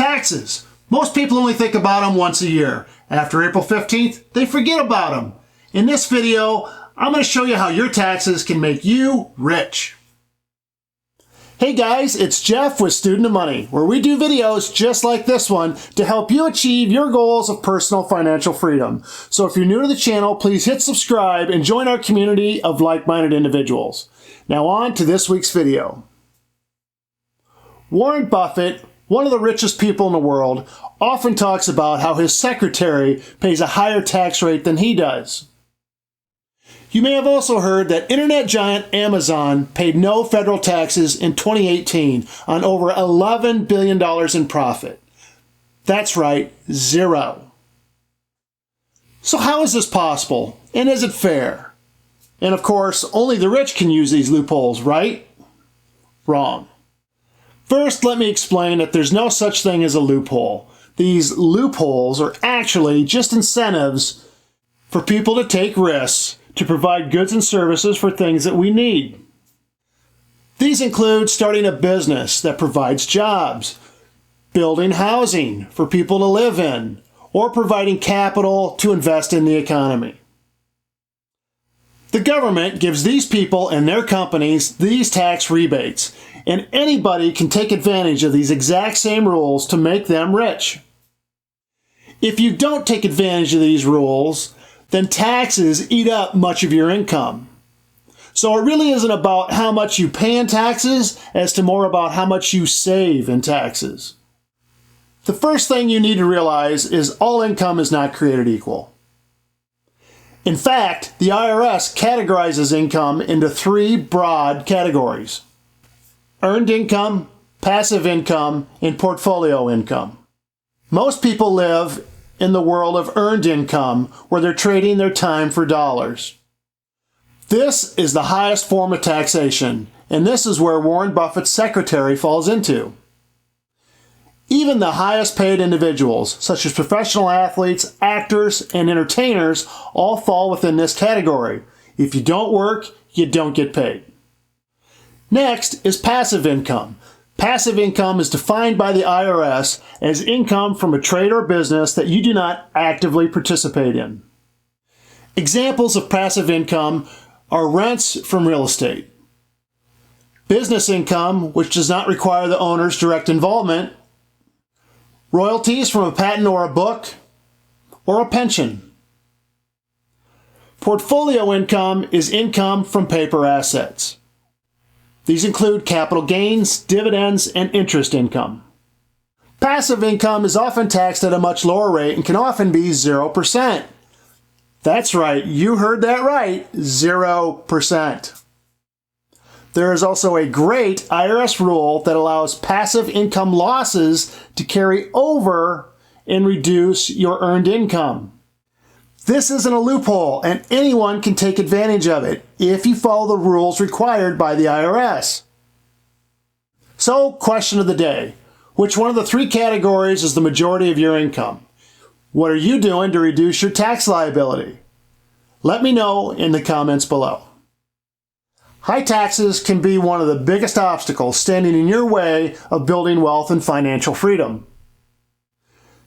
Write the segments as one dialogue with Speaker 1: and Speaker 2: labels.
Speaker 1: Taxes. Most people only think about them once a year. After April 15th, they forget about them. In this video, I'm going to show you how your taxes can make you rich. Hey guys, it's Jeff with Student of Money, where we do videos just like this one to help you achieve your goals of personal financial freedom. So if you're new to the channel, please hit subscribe and join our community of like-minded individuals. Now on to this week's video. Warren Buffett, one of the richest people in the world, often talks about how his secretary pays a higher tax rate than he does. You may have also heard that internet giant Amazon paid no federal taxes in 2018 on over $11 billion in profit. That's right, zero. So how is this possible? And is it fair? And of course, only the rich can use these loopholes, right? Wrong. First, let me explain that there's no such thing as a loophole. These loopholes are actually just incentives for people to take risks to provide goods and services for things that we need. These include starting a business that provides jobs, building housing for people to live in, or providing capital to invest in the economy. The government gives these people and their companies these tax rebates, and anybody can take advantage of these exact same rules to make them rich. If you don't take advantage of these rules, then taxes eat up much of your income. So it really isn't about how much you pay in taxes as to more about how much you save in taxes. The first thing you need to realize is all income is not created equal. In fact, the IRS categorizes income into three broad categories: earned income, passive income, and portfolio income. Most people live in the world of earned income, where they're trading their time for dollars. This is the highest form of taxation, and this is where Warren Buffett's secretary falls into. Even the highest paid individuals, such as professional athletes, actors, and entertainers, all fall within this category. If you don't work, you don't get paid. Next is passive income. Passive income is defined by the IRS as income from a trade or business that you do not actively participate in. Examples of passive income are rents from real estate, business income, which does not require the owner's direct involvement, royalties from a patent or a book, or a pension. Portfolio income is income from paper assets. These include capital gains, dividends, and interest income. Passive income is often taxed at a much lower rate and can often be 0%. That's right, you heard that right, 0%. There is also a great IRS rule that allows passive income losses to carry over and reduce your earned income. This isn't a loophole, and anyone can take advantage of it if you follow the rules required by the IRS. So, question of the day. Which one of the three categories is the majority of your income? What are you doing to reduce your tax liability? Let me know in the comments below. High taxes can be one of the biggest obstacles standing in your way of building wealth and financial freedom.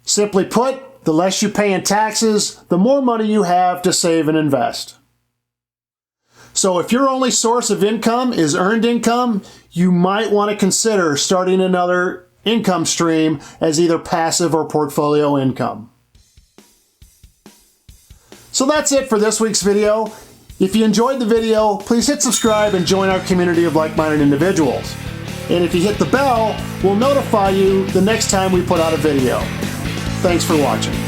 Speaker 1: Simply put, the less you pay in taxes, the more money you have to save and invest. So if your only source of income is earned income, you might want to consider starting another income stream as either passive or portfolio income. So that's it for this week's video. If you enjoyed the video, please hit subscribe and join our community of like-minded individuals. And if you hit the bell, we'll notify you the next time we put out a video. Thanks for watching.